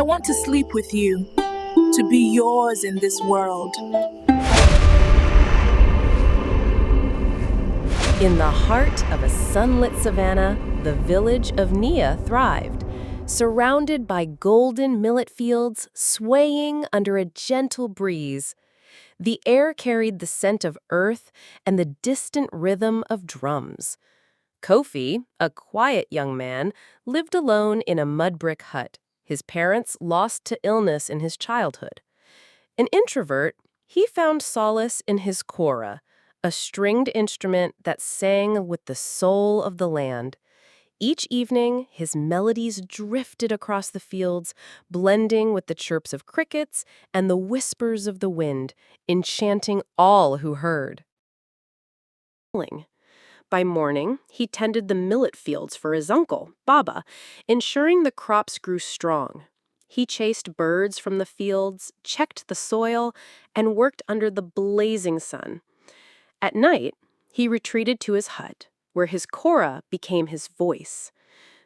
want to sleep with you, to be yours in this world. In the heart of a sunlit savanna, the village of Nia thrived, surrounded by golden millet fields swaying under a gentle breeze. The air carried the scent of earth and the distant rhythm of drums. Kofi, a quiet young man, lived alone in a mud brick hut, his parents lost to illness in his childhood. An introvert, he found solace in his Kora, a stringed instrument that sang with the soul of the land. Each evening, his melodies drifted across the fields, blending with the chirps of crickets and the whispers of the wind, enchanting all who heard. By morning, he tended the millet fields for his uncle, Baba, ensuring the crops grew strong. He chased birds from the fields, checked the soil, and worked under the blazing sun. At night, he retreated to his hut, where his Kora became his voice.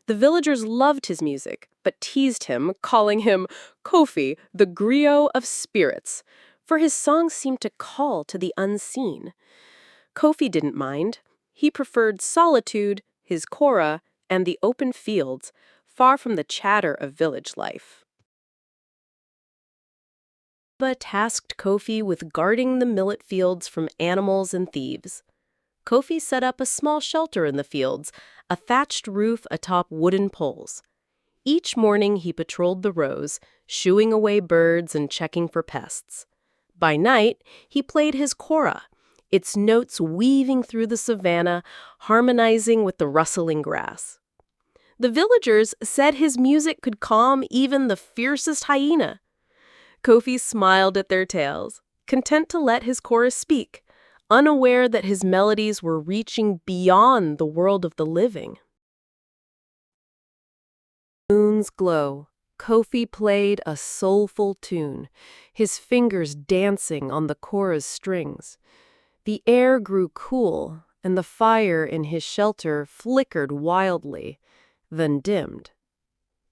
The villagers loved his music, but teased him, calling him Kofi, the griot of spirits, for his songs seemed to call to the unseen. Kofi didn't mind. He preferred solitude, his Kora, and the open fields, far from the chatter of village life. Baba tasked Kofi with guarding the millet fields from animals and thieves. Kofi set up a small shelter in the fields, a thatched roof atop wooden poles. Each morning he patrolled the rows, shooing away birds and checking for pests. By night, he played his Kora, its notes weaving through the savanna, harmonizing with the rustling grass. The villagers said his music could calm even the fiercest hyena. Kofi smiled at their tales, content to let his chorus speak, unaware that his melodies were reaching beyond the world of the living. Moon's glow. Kofi played a soulful tune, his fingers dancing on the chora's strings. The air grew cool, and the fire in his shelter flickered wildly, then dimmed.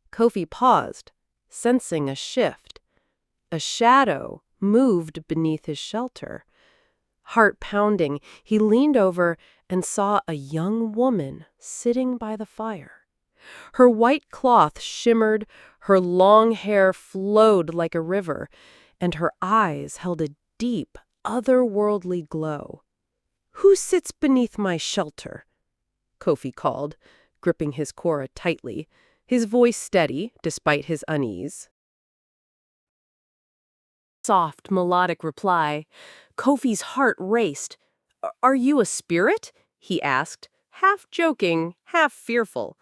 Kofi paused, sensing a shift. A shadow moved beneath his shelter. Heart pounding, he leaned over and saw a young woman sitting by the fire. Her white cloth shimmered, her long hair flowed like a river, and her eyes held a deep, otherworldly glow. "Who sits beneath my shelter?" Kofi called, gripping his Kora tightly, his voice steady despite his unease. Soft, melodic reply. Kofi's heart raced. "Are you a spirit?" he asked, half joking, half fearful.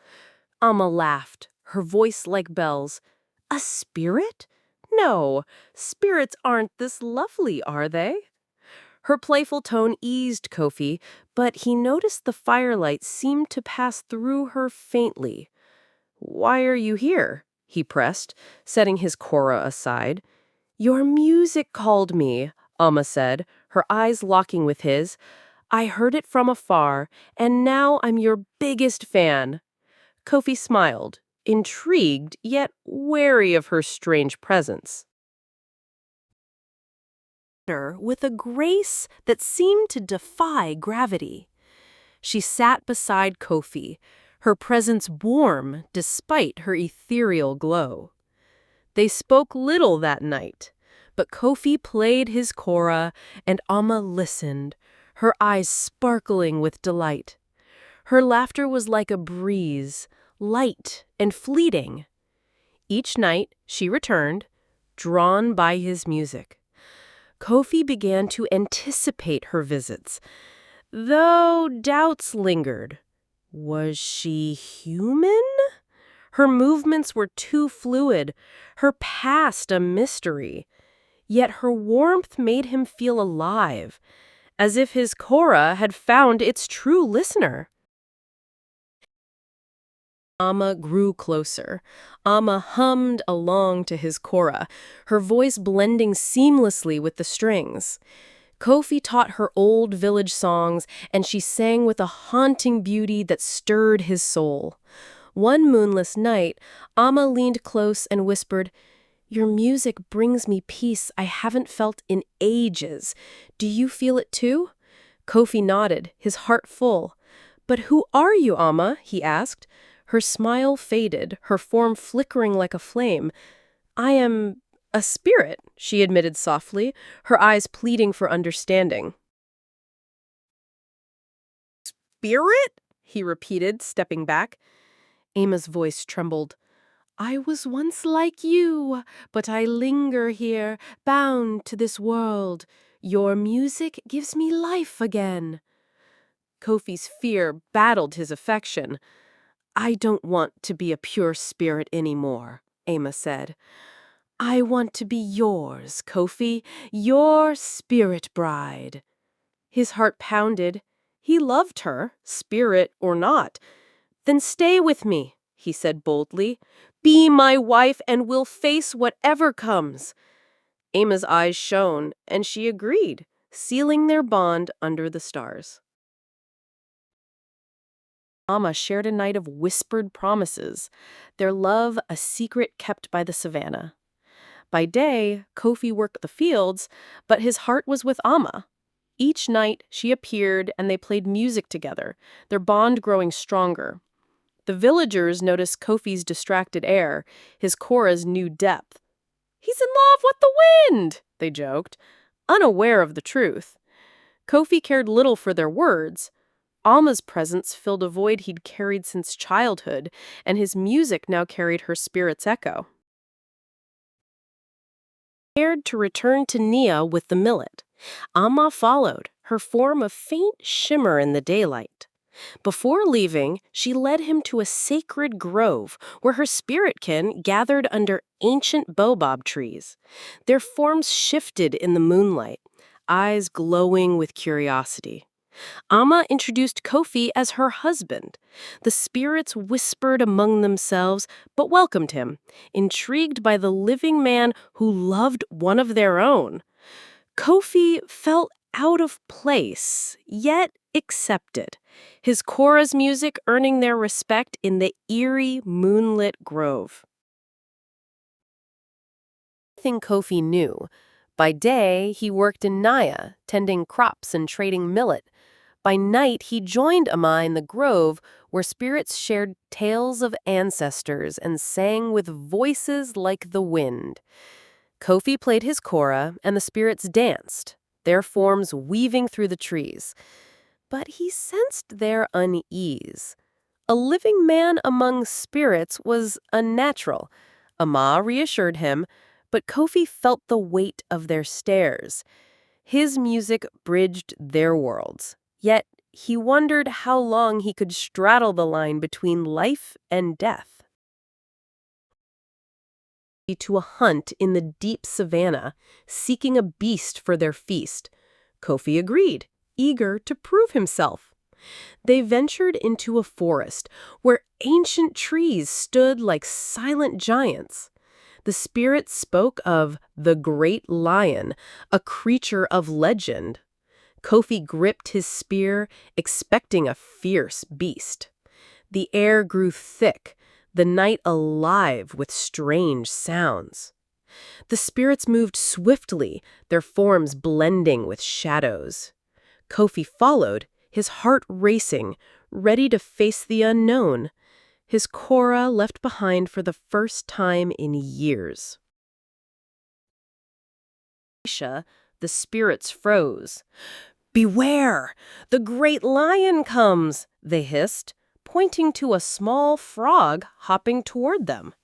Amma laughed, her voice like bells. "A spirit? No, spirits aren't this lovely, are they?" Her playful tone eased Kofi, but he noticed the firelight seemed to pass through her faintly. "Why are you here?" he pressed, setting his Kora aside. "Your music called me," Amma said, her eyes locking with his. "I heard it from afar, and now I'm your biggest fan." Kofi smiled, intrigued yet wary of her strange presence. With a grace that seemed to defy gravity. She sat beside Kofi, her presence warm despite her ethereal glow. They spoke little that night, but Kofi played his Kora and Amma listened, her eyes sparkling with delight. Her laughter was like a breeze, light and fleeting. Each night she returned, drawn by his music. Kofi began to anticipate her visits, though doubts lingered. Was she human? Her movements were too fluid, her past a mystery. Yet her warmth made him feel alive, as if his Kora had found its true listener. Amma grew closer. Amma hummed along to his Kora, her voice blending seamlessly with the strings. Kofi taught her old village songs, and she sang with a haunting beauty that stirred his soul. One moonless night, Amma leaned close and whispered, Your music brings me peace I haven't felt in ages. Do you feel it too? Kofi nodded, his heart full. But who are you, Amma? He asked. Her smile faded, her form flickering like a flame. I am a spirit, she admitted softly, her eyes pleading for understanding. Spirit? He repeated, stepping back. Amma's voice trembled. I was once like you, but I linger here, bound to this world. Your music gives me life again. Kofi's fear battled his affection. I don't want to be a pure spirit anymore, Amma said. I want to be yours, Kofi, your spirit bride. His heart pounded. He loved her, spirit or not. Then stay with me, he said boldly. Be my wife and we'll face whatever comes. Amma's eyes shone, and she agreed, sealing their bond under the stars. Amma shared a night of whispered promises, their love a secret kept by the savannah. By day, Kofi worked the fields, but his heart was with Amma. Each night, she appeared and they played music together, their bond growing stronger. The villagers noticed Kofi's distracted air, his Kora's new depth. He's in love with the wind, they joked, unaware of the truth. Kofi cared little for their words. Alma's presence filled a void he'd carried since childhood, and his music now carried her spirit's echo. Prepared to return to Nia with the millet, Amma followed, her form a faint shimmer in the daylight. Before leaving, she led him to a sacred grove where her spirit kin gathered under ancient baobab trees. Their forms shifted in the moonlight, eyes glowing with curiosity. Amma introduced Kofi as her husband. The spirits whispered among themselves, but welcomed him, intrigued by the living man who loved one of their own. Kofi felt out of place, yet accepted, his Kora's music earning their respect in the eerie, moonlit grove. Thing Kofi knew. By day, he worked in Naya, tending crops and trading millet. By night, he joined Amma in the grove, where spirits shared tales of ancestors and sang with voices like the wind. Kofi played his Kora, and the spirits danced, their forms weaving through the trees. But he sensed their unease. A living man among spirits was unnatural. Amma reassured him, but Kofi felt the weight of their stares. His music bridged their worlds, yet he wondered how long he could straddle the line between life and death. To a hunt in the deep savannah, seeking a beast for their feast. Kofi agreed, eager to prove himself. They ventured into a forest where ancient trees stood like silent giants. The spirits spoke of the great lion, a creature of legend. Kofi gripped his spear, expecting a fierce beast. The air grew thick, the night alive with strange sounds. The spirits moved swiftly, their forms blending with shadows. Kofi followed, his heart racing, ready to face the unknown. His Kora left behind for the first time in years. The spirits froze. "Beware! The great lion comes!" they hissed, pointing to a small frog hopping toward them.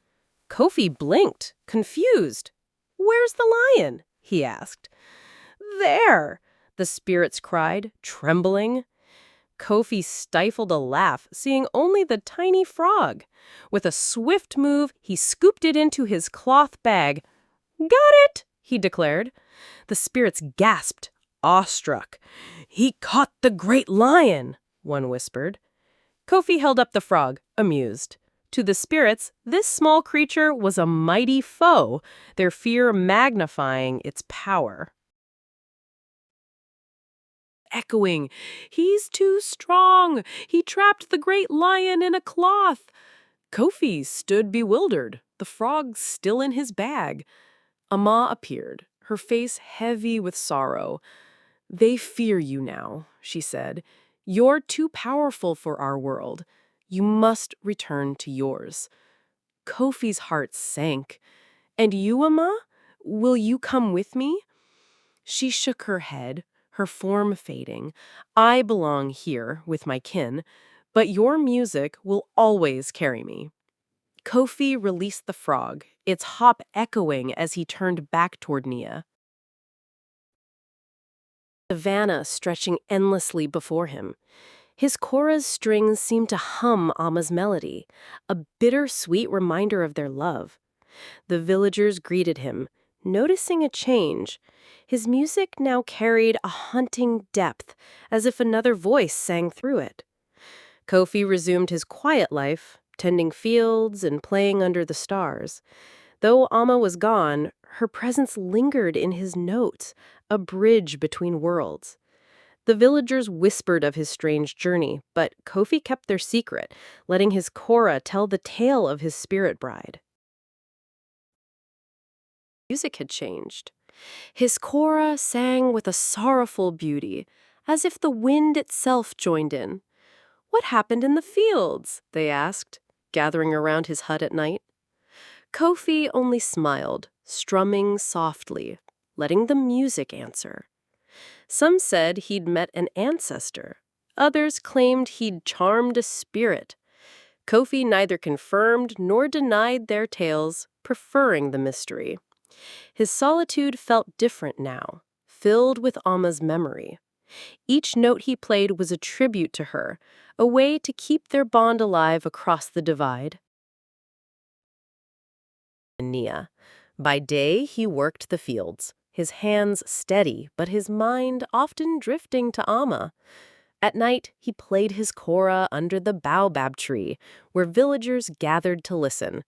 Kofi blinked, confused. "Where's the lion?" he asked. "There!" the spirits cried, trembling. Kofi stifled a laugh, seeing only the tiny frog. With a swift move, he scooped it into his cloth bag. "Got it!" he declared. The spirits gasped, awestruck. "He caught the great lion," one whispered. Kofi held up the frog, amused. To the spirits, this small creature was a mighty foe, their fear magnifying its power. Echoing, "He's too strong! He trapped the great lion in a cloth!" Kofi stood bewildered, the frog still in his bag. Amma appeared, her face heavy with sorrow. "They fear you now," she said. "You're too powerful for our world. You must return to yours." Kofi's heart sank. "And you, Amma? Will you come with me?" She shook her head, her form fading. "I belong here with my kin, but your music will always carry me." Kofi released the frog, its hop echoing as he turned back toward Nia. Savannah stretching endlessly before him. His Kora's strings seemed to hum Amma's melody, a bittersweet reminder of their love. The villagers greeted him, noticing a change. His music now carried a haunting depth, as if another voice sang through it. Kofi resumed his quiet life, tending fields and playing under the stars. Though Amma was gone, her presence lingered in his notes, a bridge between worlds. The villagers whispered of his strange journey, but Kofi kept their secret, letting his Kora tell the tale of his spirit bride. Music had changed. His Kora sang with a sorrowful beauty, as if the wind itself joined in. "What happened in the fields?" they asked, gathering around his hut at night. Kofi only smiled, strumming softly, letting the music answer. Some said he'd met an ancestor. Others claimed he'd charmed a spirit. Kofi neither confirmed nor denied their tales, preferring the mystery. His solitude felt different now, filled with Amma's memory. Each note he played was a tribute to her, a way to keep their bond alive across the divide. Nia. By day, he worked the fields, his hands steady, but his mind often drifting to Amma. At night, he played his Kora under the baobab tree, where villagers gathered to listen.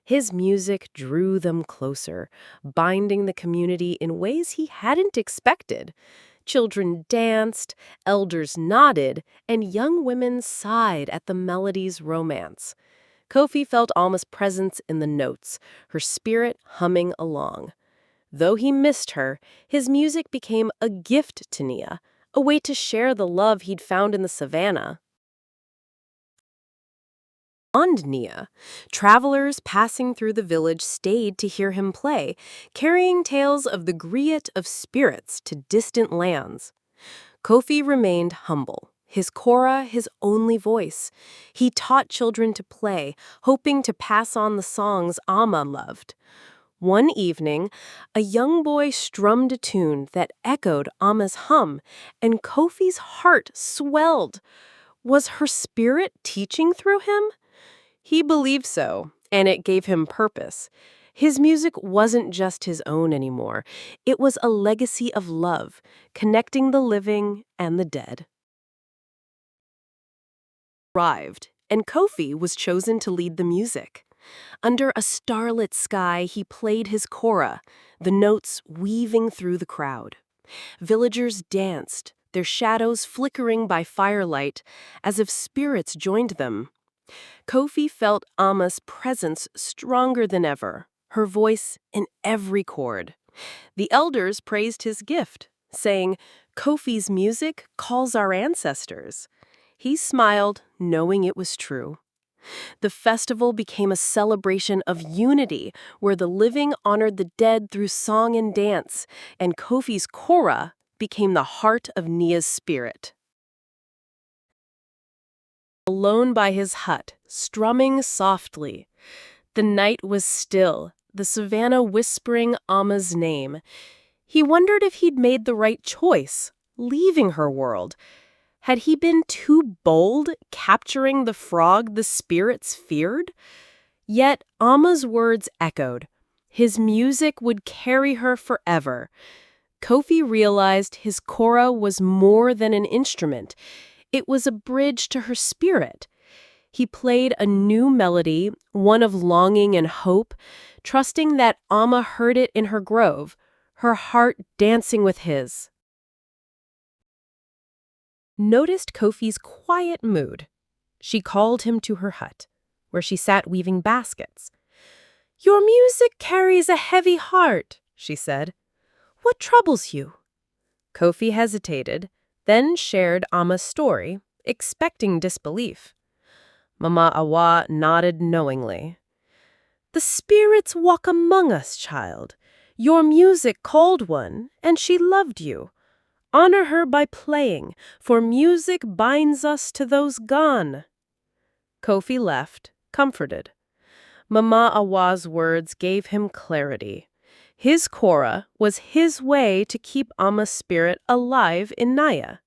His music drew them closer, binding the community in ways he hadn't expected. Children danced, elders nodded, and young women sighed at the melody's romance. Kofi felt Alma's presence in the notes, her spirit humming along. Though he missed her, his music became a gift to Nia, a way to share the love he'd found in the savannah. On Nia, travelers passing through the village stayed to hear him play, carrying tales of the griot of spirits to distant lands. Kofi remained humble, his Kora his only voice. He taught children to play, hoping to pass on the songs Amma loved. One evening, a young boy strummed a tune that echoed Amma's hum, and Kofi's heart swelled. Was her spirit teaching through him? He believed so, and it gave him purpose. His music wasn't just his own anymore. It was a legacy of love, connecting the living and the dead. Arrived, and Kofi was chosen to lead the music. Under a starlit sky, he played his Kora, the notes weaving through the crowd. Villagers danced, their shadows flickering by firelight, as if spirits joined them. Kofi felt Amma's presence stronger than ever, her voice in every chord. The elders praised his gift, saying, "Kofi's music calls our ancestors." He smiled, knowing it was true. The festival became a celebration of unity, where the living honored the dead through song and dance, and Kofi's Kora became the heart of Nia's spirit. Alone by his hut, strumming softly. The night was still, the savannah whispering Amma's name. He wondered if he'd made the right choice, leaving her world. Had he been too bold, capturing the frog the spirits feared? Yet Amma's words echoed. His music would carry her forever. Kofi realized his Kora was more than an instrument. It was a bridge to her spirit. He played a new melody, one of longing and hope, trusting that Amma heard it in her grove, her heart dancing with his. Noticed Kofi's quiet mood. She called him to her hut, where she sat weaving baskets. "Your music carries a heavy heart," she said. "What troubles you?" Kofi hesitated, then shared Amma's story, expecting disbelief. Mama Awa nodded knowingly. "The spirits walk among us, child. Your music called one, and she loved you. Honor her by playing, for music binds us to those gone." Kofi left, comforted. Mama Awa's words gave him clarity. His Kora was his way to keep Amma's spirit alive in Naya.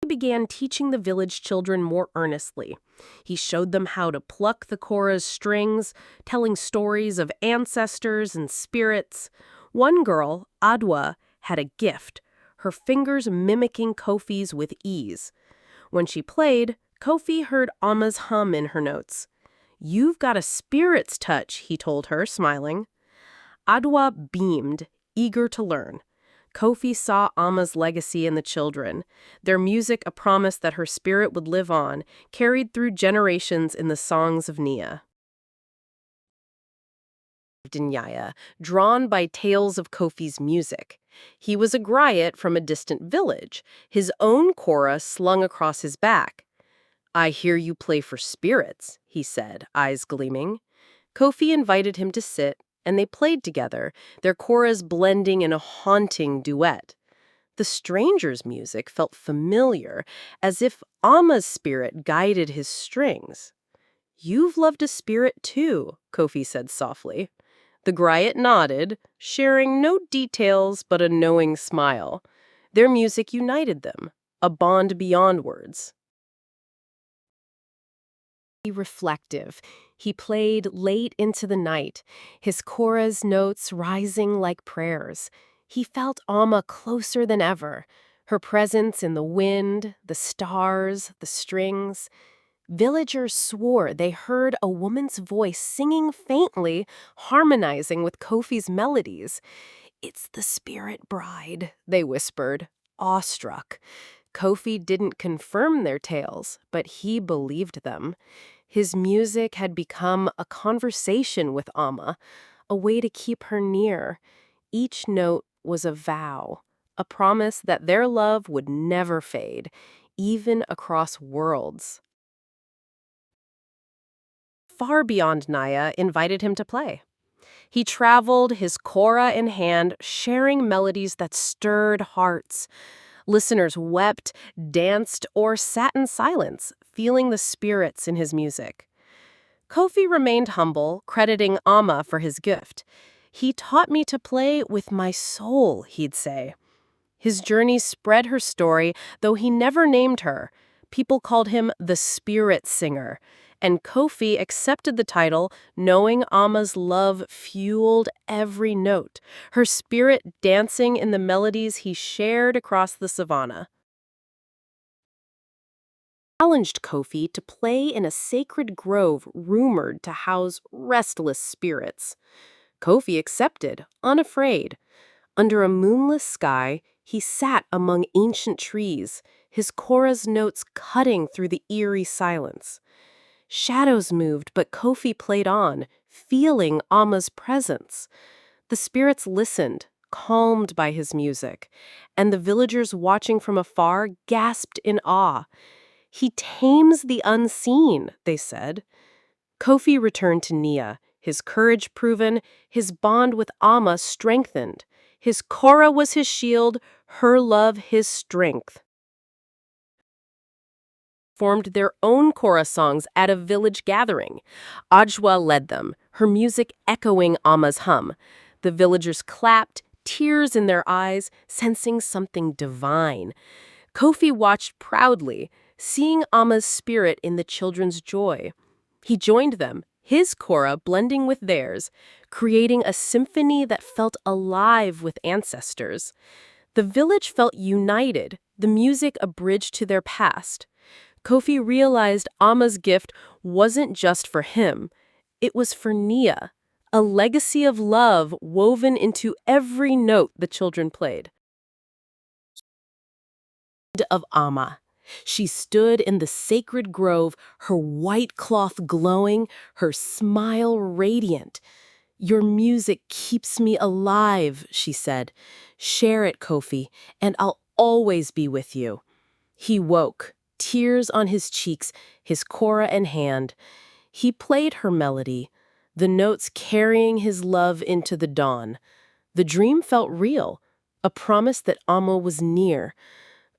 He began teaching the village children more earnestly. He showed them how to pluck the Kora's strings, telling stories of ancestors and spirits. One girl, Adwa, had a gift, her fingers mimicking Kofi's with ease. When she played, Kofi heard Amma's hum in her notes. "You've got a spirit's touch," he told her, smiling. Adwa beamed, eager to learn. Kofi saw Amma's legacy in the children, their music a promise that her spirit would live on, carried through generations in the songs of Nia. Dinyaya, drawn by tales of Kofi's music. He was a griot from a distant village, his own Kora slung across his back. "I hear you play for spirits," he said, eyes gleaming. Kofi invited him to sit, and they played together, their Koras blending in a haunting duet. The stranger's music felt familiar, as if Amma's spirit guided his strings. "You've loved a spirit too," Kofi said softly. The griot nodded, sharing no details but a knowing smile. Their music united them, a bond beyond words. Reflective. He played late into the night, his Kora's notes rising like prayers. He felt Amma closer than ever, her presence in the wind, the stars, the strings. Villagers swore they heard a woman's voice singing faintly, harmonizing with Kofi's melodies. "It's the spirit bride," they whispered, awestruck. Kofi didn't confirm their tales, but he believed them. His music had become a conversation with Amma, a way to keep her near. Each note was a vow, a promise that their love would never fade, even across worlds. Far beyond Naya invited him to play. He traveled, his Kora in hand, sharing melodies that stirred hearts. Listeners wept, danced, or sat in silence, feeling the spirits in his music. Kofi remained humble, crediting Amma for his gift. "He taught me to play with my soul," he'd say. His journey spread her story, though he never named her. People called him the Spirit Singer, and Kofi accepted the title, knowing Amma's love fueled every note, her spirit dancing in the melodies he shared across the savannah. Challenged Kofi to play in a sacred grove rumored to house restless spirits. Kofi accepted, unafraid. Under a moonless sky, he sat among ancient trees, his Kora's notes cutting through the eerie silence. Shadows moved, but Kofi played on, feeling Amma's presence. The spirits listened, calmed by his music, and the villagers watching from afar gasped in awe. "He tames the unseen," they said. Kofi returned to Nia, his courage proven, his bond with Amma strengthened. His Kora was his shield, her love his strength. Formed their own Kora songs at a village gathering. Ajwa led them, her music echoing Amma's hum. The villagers clapped, tears in their eyes, sensing something divine. Kofi watched proudly, seeing Amma's spirit in the children's joy. He joined them, his Kora blending with theirs, creating a symphony that felt alive with ancestors. The village felt united, the music a bridge to their past. Kofi realized Amma's gift wasn't just for him, it was for Nia, a legacy of love woven into every note the children played. Of Amma. She stood in the sacred grove, her white cloth glowing, her smile radiant. "Your music keeps me alive," she said. "Share it, Kofi, and I'll always be with you." He woke, tears on his cheeks, his Kora in hand. He played her melody, the notes carrying his love into the dawn. The dream felt real, a promise that Amma was near.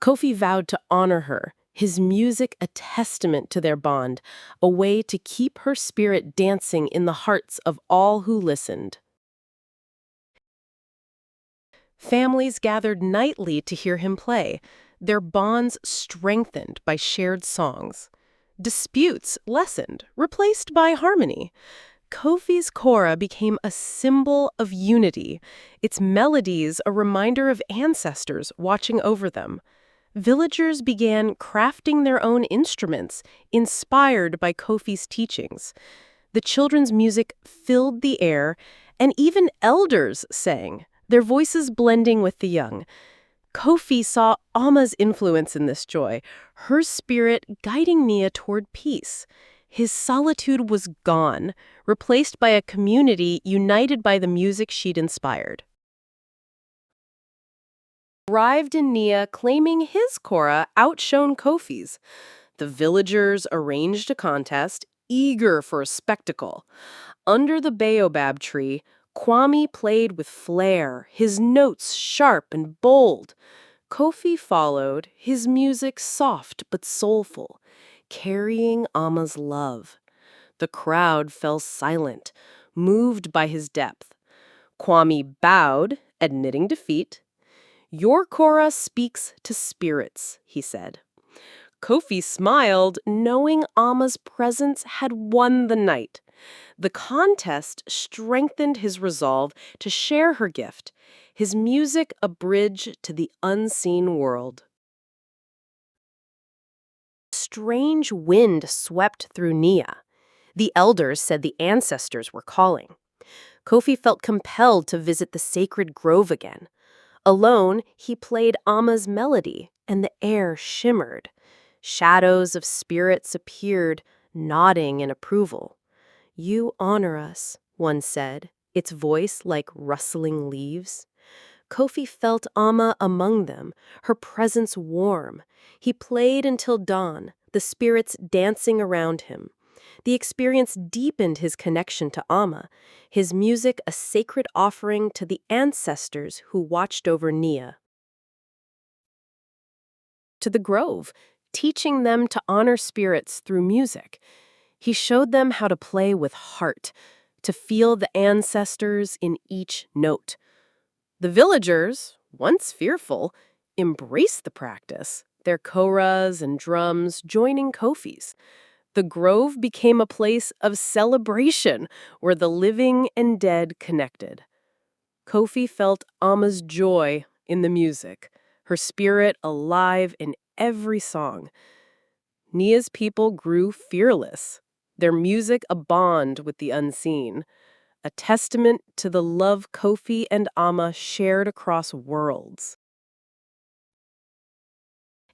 Kofi vowed to honor her, his music a testament to their bond, a way to keep her spirit dancing in the hearts of all who listened. Families gathered nightly to hear him play, their bonds strengthened by shared songs. Disputes lessened, replaced by harmony. Kofi's Kora became a symbol of unity, its melodies a reminder of ancestors watching over them. Villagers began crafting their own instruments, inspired by Kofi's teachings. The children's music filled the air, and even elders sang, their voices blending with the young. Kofi saw Amma's influence in this joy, her spirit guiding Nia toward peace. His solitude was gone, replaced by a community united by the music she'd inspired. Arrived in Nia claiming his Kora outshone Kofi's. The villagers arranged a contest, eager for a spectacle. Under the baobab tree, Kwame played with flair, his notes sharp and bold. Kofi followed, his music soft but soulful, carrying Amma's love. The crowd fell silent, moved by his depth. Kwame bowed, admitting defeat. "Your Kora speaks to spirits," he said. Kofi smiled, knowing Amma's presence had won the night. The contest strengthened his resolve to share her gift, his music a bridge to the unseen world. A strange wind swept through Nia. The elders said the ancestors were calling. Kofi felt compelled to visit the sacred grove again. Alone, he played Amma's melody, and the air shimmered. Shadows of spirits appeared, nodding in approval. "You honor us," one said, its voice like rustling leaves. Kofi felt Amma among them, her presence warm. He played until dawn, the spirits dancing around him. The experience deepened his connection to Amma, his music a sacred offering to the ancestors who watched over Nia. To the grove, teaching them to honor spirits through music. He showed them how to play with heart, to feel the ancestors in each note. The villagers, once fearful, embraced the practice, their koras and drums joining Kofi's. The grove became a place of celebration where the living and dead connected. Kofi felt Amma's joy in the music, her spirit alive in every song. Nia's people grew fearless, their music a bond with the unseen, a testament to the love Kofi and Amma shared across worlds.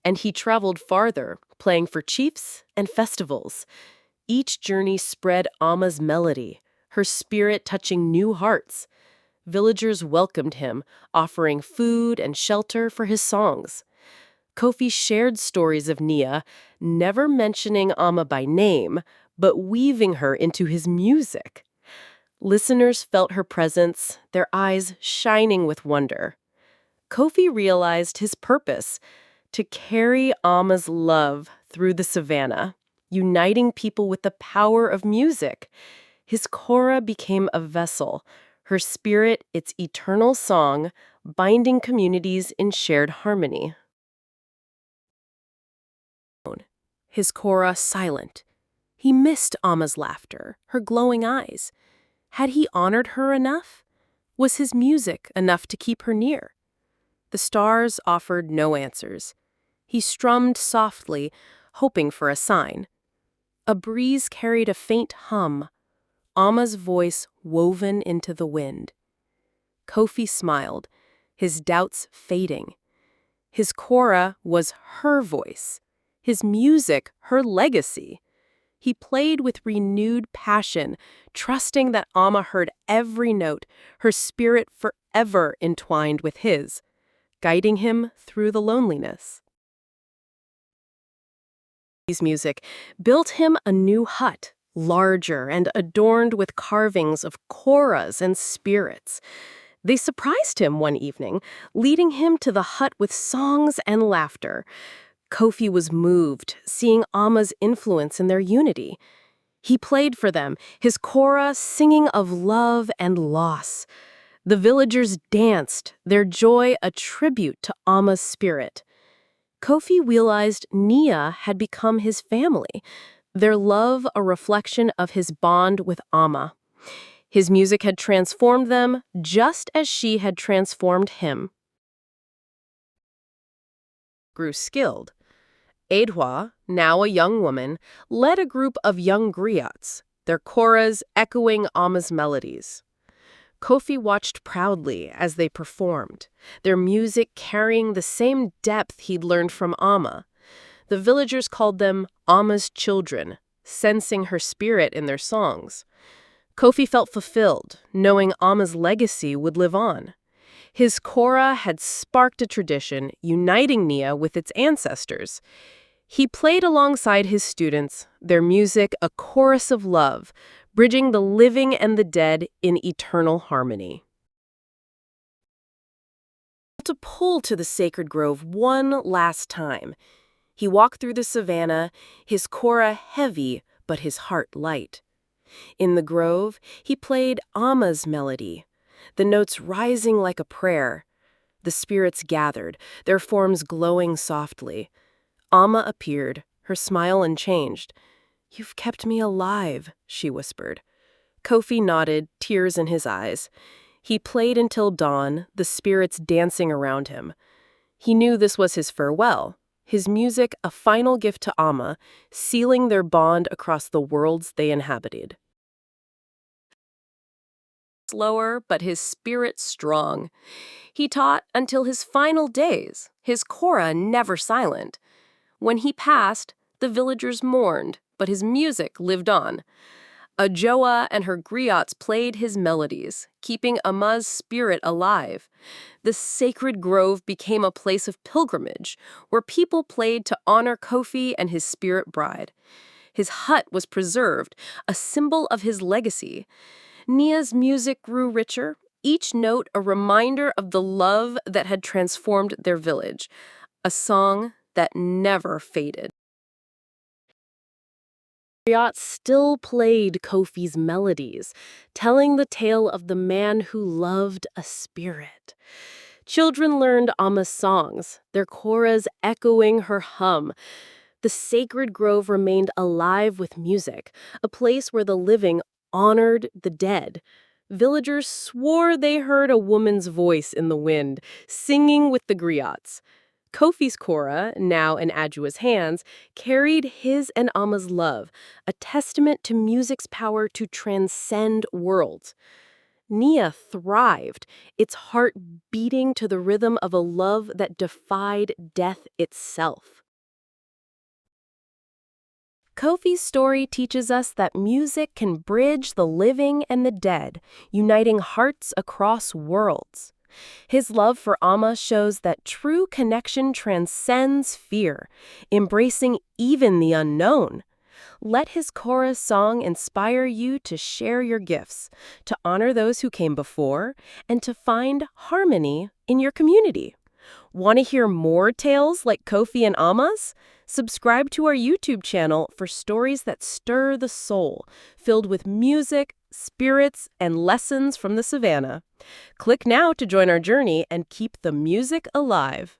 And he traveled farther, playing for chiefs and festivals. Each journey spread Amma's melody, her spirit touching new hearts. Villagers welcomed him, offering food and shelter for his songs. Kofi shared stories of Nia, never mentioning Amma by name, but weaving her into his music. Listeners felt her presence, their eyes shining with wonder. Kofi realized his purpose, to carry Amma's love through the savannah, uniting people with the power of music. His Kora became a vessel, her spirit its eternal song, binding communities in shared harmony. His Kora silent. He missed Amma's laughter, her glowing eyes. Had he honored her enough? Was his music enough to keep her near? The stars offered no answers. He strummed softly, hoping for a sign. A breeze carried a faint hum, Amma's voice woven into the wind. Kofi smiled, his doubts fading. His Kora was her voice, his music her legacy. He played with renewed passion, trusting that Amma heard every note, her spirit forever entwined with his, guiding him through the loneliness. His music built him a new hut, larger and adorned with carvings of Koras and spirits. They surprised him one evening, leading him to the hut with songs and laughter. Kofi was moved, seeing Amma's influence in their unity. He played for them, his Kora singing of love and loss. The villagers danced, their joy a tribute to Amma's spirit. Kofi realized Nia had become his family, their love a reflection of his bond with Amma. His music had transformed them just as she had transformed him. Grew skilled. Edhwa, now a young woman, led a group of young griots, their koras echoing Amma's melodies. Kofi watched proudly as they performed, their music carrying the same depth he'd learned from Amma. The villagers called them Amma's children, sensing her spirit in their songs. Kofi felt fulfilled, knowing Amma's legacy would live on. His Kora had sparked a tradition, uniting Nia with its ancestors. He played alongside his students, their music a chorus of love, bridging the living and the dead in eternal harmony. To pull to the sacred grove one last time. He walked through the savannah, his Kora heavy, but his heart light. In the grove, he played Amma's melody, the notes rising like a prayer. The spirits gathered, their forms glowing softly. Amma appeared, her smile unchanged. "You've kept me alive," she whispered. Kofi nodded, tears in his eyes. He played until dawn, the spirits dancing around him. He knew this was his farewell, his music a final gift to Amma, sealing their bond across the worlds they inhabited. Slower, but his spirit strong. He taught until his final days, his Kora never silent. When he passed, the villagers mourned, but his music lived on. Ajoa and her griots played his melodies, keeping Amma's spirit alive. The sacred grove became a place of pilgrimage, where people played to honor Kofi and his spirit bride. His hut was preserved, a symbol of his legacy. Nia's music grew richer, each note a reminder of the love that had transformed their village, a song that never faded. Griot still played Kofi's melodies, telling the tale of the man who loved a spirit. Children learned Amma's songs, their Koras echoing her hum. The sacred grove remained alive with music, a place where the living honored the dead. Villagers swore they heard a woman's voice in the wind, singing with the griots. Kofi's Kora, now in Ajua's hands, carried his and Amma's love, a testament to music's power to transcend worlds. Nia thrived, its heart beating to the rhythm of a love that defied death itself. Kofi's story teaches us that music can bridge the living and the dead, uniting hearts across worlds. His love for Amma shows that true connection transcends fear, embracing even the unknown. Let his Kora song inspire you to share your gifts, to honor those who came before, and to find harmony in your community. Want to hear more tales like Kofi and Amma's? Subscribe to our YouTube channel for stories that stir the soul, filled with music, spirits, and lessons from the savannah. Click now to join our journey and keep the music alive.